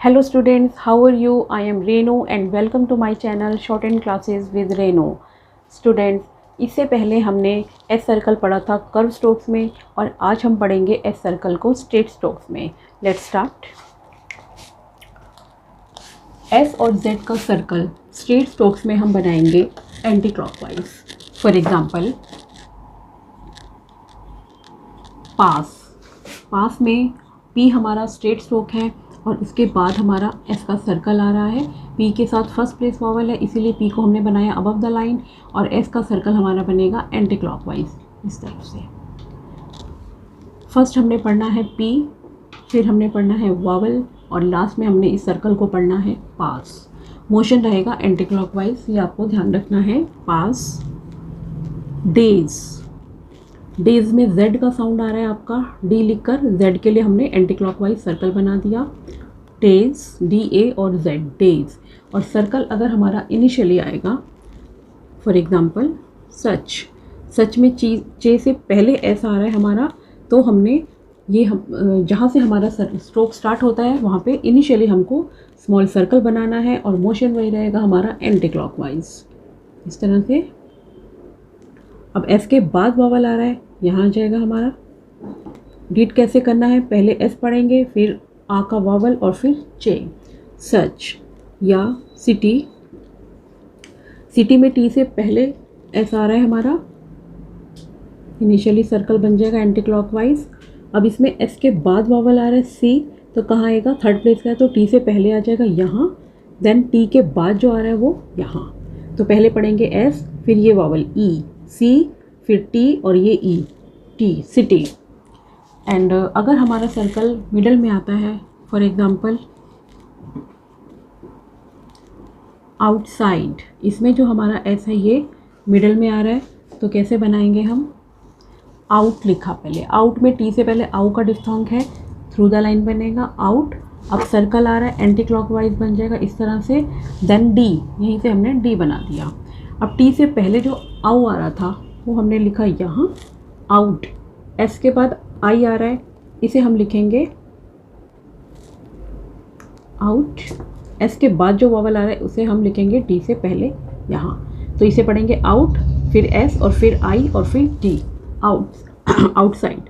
Hello students, how are you? I am Renu and welcome to my channel Shortened Classes with Renu. Students, इससे पहले हमने S circle पढ़ा था curve strokes में और आज हम पढ़ेंगे एस सर्कल को स्ट्रेट स्ट्रोक्स में. Let's start. एस और जेड का सर्कल स्ट्रेट स्ट्रोक्स में हम बनाएंगे एंटी क्लॉकवाइज. फॉर एग्जांपल पास में पी हमारा स्ट्रेट स्ट्रोक है और उसके बाद हमारा एस का सर्कल आ रहा है. पी के साथ फर्स्ट प्लेस वॉवल है, इसीलिए पी को हमने बनाया अबव द लाइन और एस का सर्कल हमारा बनेगा एंटी क्लॉकवाइज इस टाइप से. फर्स्ट हमने पढ़ना है पी, फिर हमने पढ़ना है वॉवल और लास्ट में हमने इस सर्कल को पढ़ना है पास. मोशन रहेगा एंटी क्लॉकवाइज, ये आपको ध्यान रखना है. पास. डेज में जेड का साउंड आ रहा है आपका, डी लिखकर जेड के लिए हमने एंटी क्लॉकवाइज सर्कल बना दिया. डेज, डी ए और जेड, डेज. और सर्कल अगर हमारा इनिशियली आएगा, फॉर एग्जांपल सच में चे से पहले एस आ रहा है हमारा, तो हमने ये जहाँ से हमारा स्ट्रोक स्टार्ट होता है वहाँ पे इनिशियली हमको स्मॉल सर्कल बनाना है और मोशन वही रहेगा हमारा एंटी क्लॉकवाइज इस तरह से. अब एस के बाद वॉवल आ रहा है, यहाँ आ जाएगा हमारा. रीड कैसे करना है, पहले एस पढ़ेंगे, फिर आ का वॉवल और फिर चे. सच या सिटी में टी से पहले एस आ रहा है हमारा, इनिशियली सर्कल बन जाएगा एंटी क्लॉकवाइज. अब इसमें एस के बाद वॉवल आ रहा है सी, तो कहाँ आएगा, थर्ड प्लेस का है तो टी से पहले आ जाएगा यहाँ. देन टी के बाद जो आ रहा है वो यहाँ. तो पहले पढ़ेंगे एस, फिर ये वॉवल ई, सी, फिर टी और ये ई, टी, सिटी. एंड अगर हमारा सर्कल मिडल में आता है, फॉर एग्जांपल आउटसाइड, इसमें जो हमारा एस है ये मिडल में आ रहा है, तो कैसे बनाएंगे हम. आउट लिखा पहले, आउट में टी से पहले आउ का डिफ्थोंग है, थ्रू द लाइन बनेगा आउट. अब सर्कल आ रहा है एंटी क्लॉकवाइज बन जाएगा इस तरह से. देन डी, यहीं से हमने डी बना दिया. अब टी से पहले जो आउ आ रहा था वो हमने लिखा यहाँ आउट. एस के बाद आई आ रहा है, इसे हम लिखेंगे आउट. एस के बाद जो वॉवल आ रहा है उसे हम लिखेंगे टी से पहले यहाँ. तो इसे पढ़ेंगे आउट, फिर एस और फिर आई और फिर टी, आउट, आउटसाइड.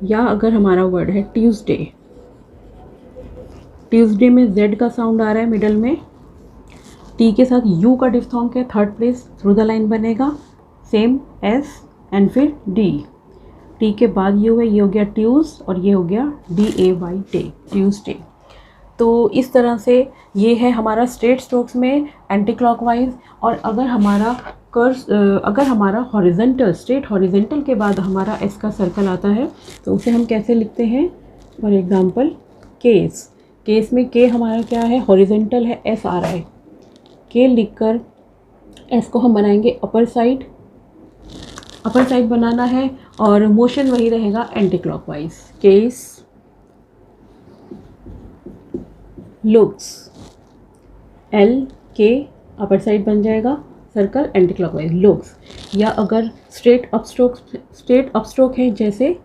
या अगर हमारा वर्ड है ट्यूसडे में जेड का साउंड आ रहा है मिडल में, टी के साथ यू का डिफ्थोंग है, third place, through the line बनेगा सेम एस एंड फिर डी. टी के बाद यू है, ये हो गया ट्यूज और ये हो गया D A Y day, Tuesday. तो इस तरह से ये है हमारा स्ट्रेट स्ट्रोक्स में एंटी क्लॉकवाइज. और अगर हमारा हॉरिजेंटल, स्ट्रेट हॉरिजेंटल के बाद हमारा एस का सर्कल आता है तो उसे हम कैसे लिखते हैं. फॉर एग्जांपल केस में के हमारा क्या है, हॉरिजेंटल है, एस आ रहा है, के लिखकर एस को हम बनाएंगे अपर साइड बनाना है और मोशन वही रहेगा anti clockwise. Case looks, L के अपर साइड बन जाएगा, सर्कल एंटी क्लॉकवाइज लुक्स. या अगर स्ट्रेट अप स्ट्रोक है जैसे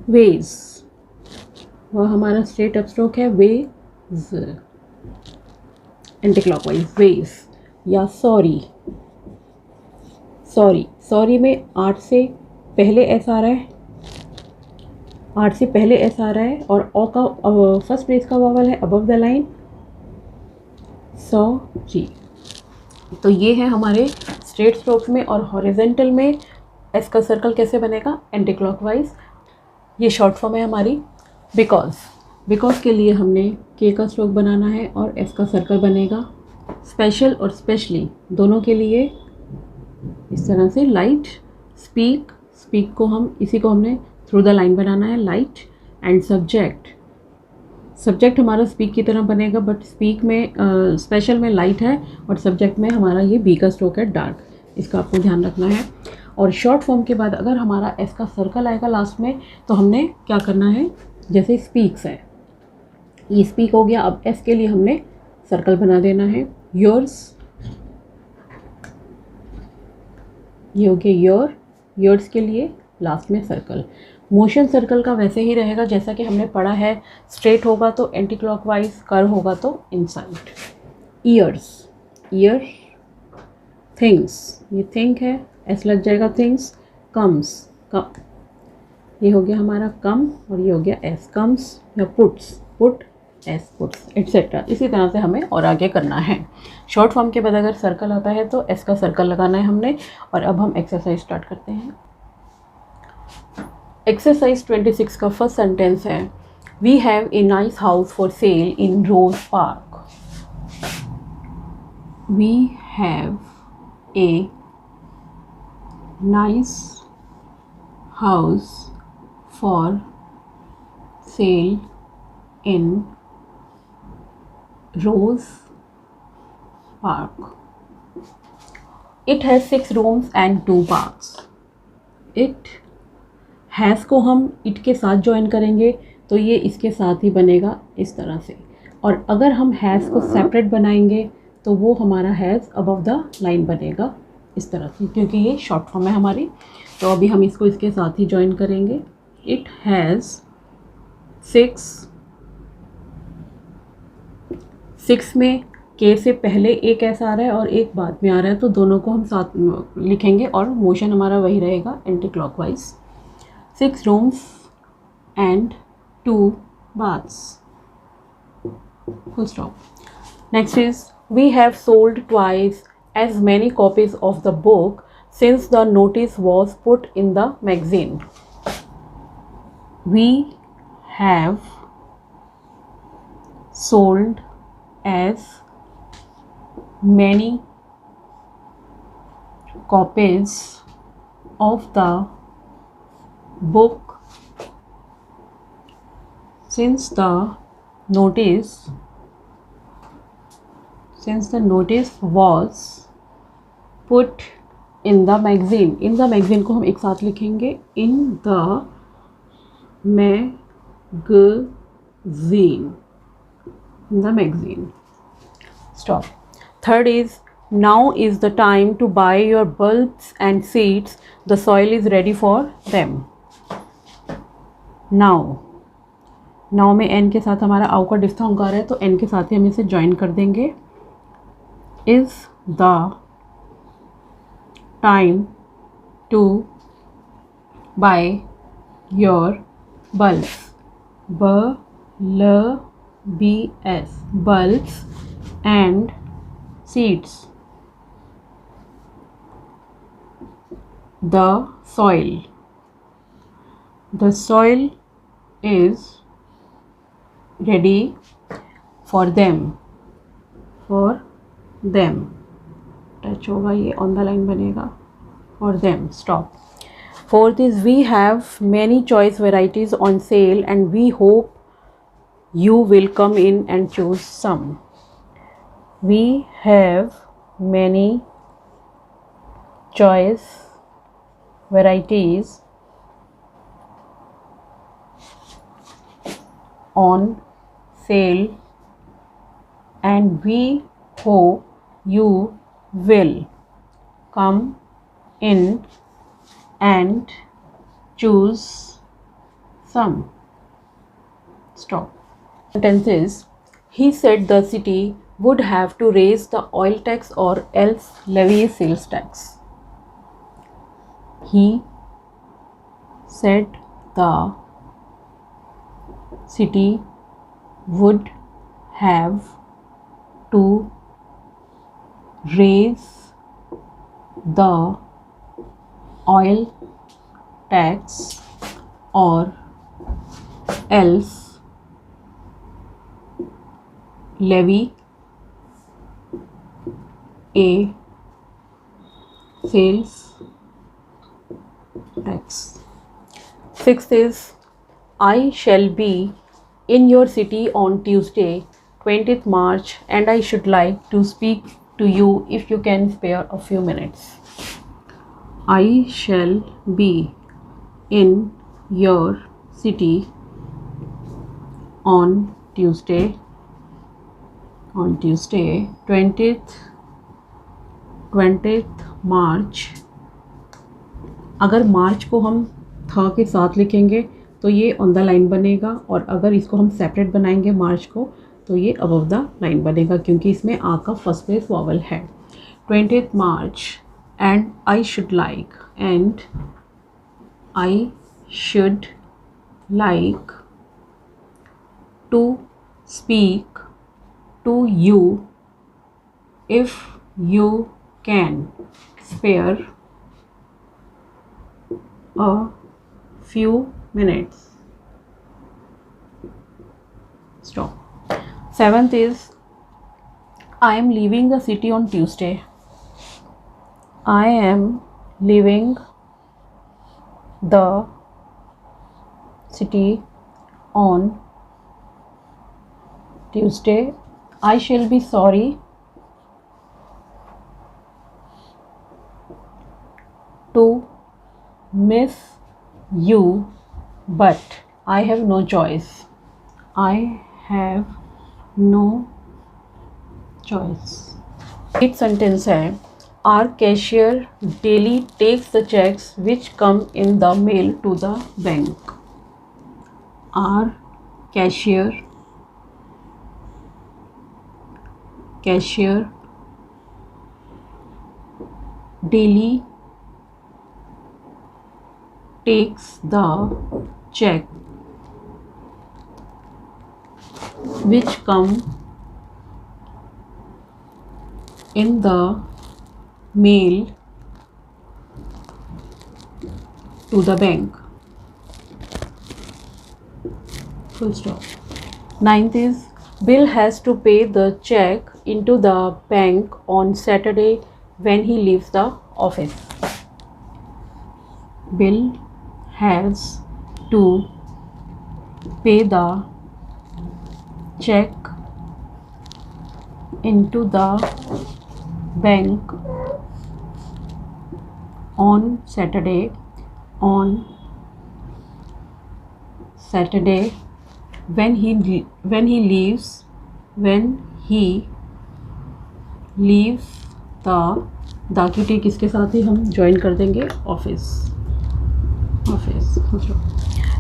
वेज, वह हमारा स्ट्रेट अप स्ट्रोक है वेज, एंटी क्लॉकवाइज वेज. या सॉरी में आठ से पहले एस आ रहा है, और ओ का फर्स्ट प्लेस का वॉवल है अबव द लाइन, सॉरी. तो ये है हमारे स्ट्रेट स्ट्रोक्स में. और हॉरिजेंटल में एस का सर्कल कैसे बनेगा, एंटी क्लॉकवाइज. ये शॉर्ट फॉर्म है हमारी. बिकॉज के लिए हमने के का स्ट्रोक बनाना है और एस का सर्कल बनेगा. स्पेशल और स्पेशली दोनों के लिए इस तरह से. लाइट, स्पीक को हमने थ्रू द लाइन बनाना है, लाइट. एंड सब्जेक्ट हमारा स्पीक की तरह बनेगा, बट स्पीक में स्पेशल में लाइट है और सब्जेक्ट में हमारा ये बी का स्ट्रोक है, डार्क. इसका आपको ध्यान रखना है. और शॉर्ट फॉर्म के बाद अगर हमारा एस का सर्कल आएगा लास्ट में, तो हमने क्या करना है, जैसे स्पीक्स है, ये स्पीक हो गया. अब एस के लिए हमने सर्कल बना देना है. योर्स, ये हो गया योर्स के लिए लास्ट में सर्कल। मोशन सर्कल का वैसे ही रहेगा जैसा कि हमने पढ़ा है, स्ट्रेट होगा तो एंटी क्लॉकवाइज, कर्व होगा तो इनसाइड। ईयर्स, ईयर, थिंग्स, ये थिंक है, ऐसा लग जाएगा थिंग्स। कम्स, कम, ये हो गया हमारा कम और ये हो गया एस, कम्स या puts, put, S puts, etcetera. इसी तरह से हमें और आगे करना है। शॉर्ट फॉर्म के बाद अगर सर्कल आता है तो एस का सर्कल लगाना है हमने। और अब हम एक्सरसाइज स्टार्ट करते हैं। एक्सरसाइज 26 का फर्स्ट सेंटेंस है, we have a nice house for sale in Rose Park. We have a nice house for sale in Rose Park. It has 6 rooms and 2 baths. It has को हम it के साथ join करेंगे तो ये इसके साथ ही बनेगा इस तरह से। और अगर हम has को सेपरेट बनाएंगे तो वो हमारा has above the line बनेगा इस तरह से, क्योंकि ये शॉर्ट फॉर्म है हमारी। तो अभी हम इसको इसके साथ ही ज्वाइन करेंगे। It has 6 में के से पहले एक ऐसा आ रहा है और एक बाद में आ रहा है, तो दोनों को हम साथ लिखेंगे और मोशन हमारा वही रहेगा anticlockwise. 6 rooms and 2 baths, full stop. Next is, we have sold twice as many copies of the book since the notice was put in the magazine. We have sold as many copies of the book since the notice was put in the magazine. in the magazine को हम एक साथ लिखेंगे, in the magazine, in the magazine. Stop. Third is, now is the time to buy your bulbs and seeds. The soil is ready for them. Now. Now में n के साथ हमारा आउ का डिफ्थोंग आ रहा है तो n के साथ ही हम इसे ज्वाइन कर देंगे। Is the time to buy your bulbs. BS, bulbs and seeds. The soil is ready for them. Touch होगा, ये ऑन द लाइन बनेगा, for them. Stop. Fourth is, we have many choice varieties on sale and we hope you will come in and choose some. We have many choice varieties on sale and we hope you will come in and choose some. Stop. Sentences. He said the city would have to raise the oil tax or else levy sales tax. He said the city would have to raise the oil tax or else levy a sales tax. Sixth is, I shall be in your city on Tuesday, 20th March, and I should like to speak to you if you can spare a few minutes. I shall be in your city on Tuesday, 20th मार्च। अगर मार्च को हम था के साथ लिखेंगे तो ये on the line बनेगा, और अगर इसको हम सेपरेट बनाएंगे मार्च को तो ये अबव द लाइन बनेगा, क्योंकि इसमें आ का फर्स्ट प्लेस वॉवल है। 20th March, and I should like, and I should like to speak to you if you can spare a few minutes. Stop. 7th is I am leaving the city on Tuesday. I am leaving the city on Tuesday. I shall be sorry to miss you, but I have no choice. I have no choice. 8th sentence है Our cashier daily takes the checks which come in the mail to the bank. Our cashier daily takes the check which come in the mail to the bank. Full stop. 9th is Bill has to pay the check into the bank on Saturday when he leaves the office. Bill has to pay the check into the bank on Saturday when he leaves the key take इसके साथ ही हम join कर देंगे office.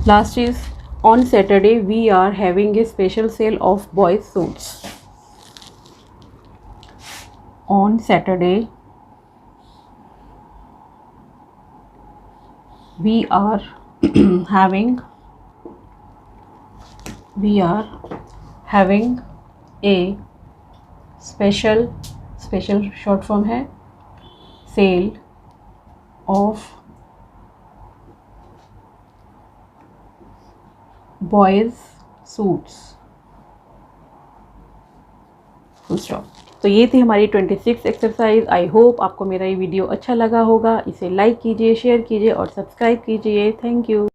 Last is on Saturday we are having a special sale of boys suits. On Saturday we are having a special short form है sale of boys suits. Full stop. तो ये थी हमारी 26 एक्सरसाइज। आई होप आपको मेरा ये video अच्छा लगा होगा। इसे लाइक कीजिए, शेयर कीजिए और सब्सक्राइब कीजिए। Thank you.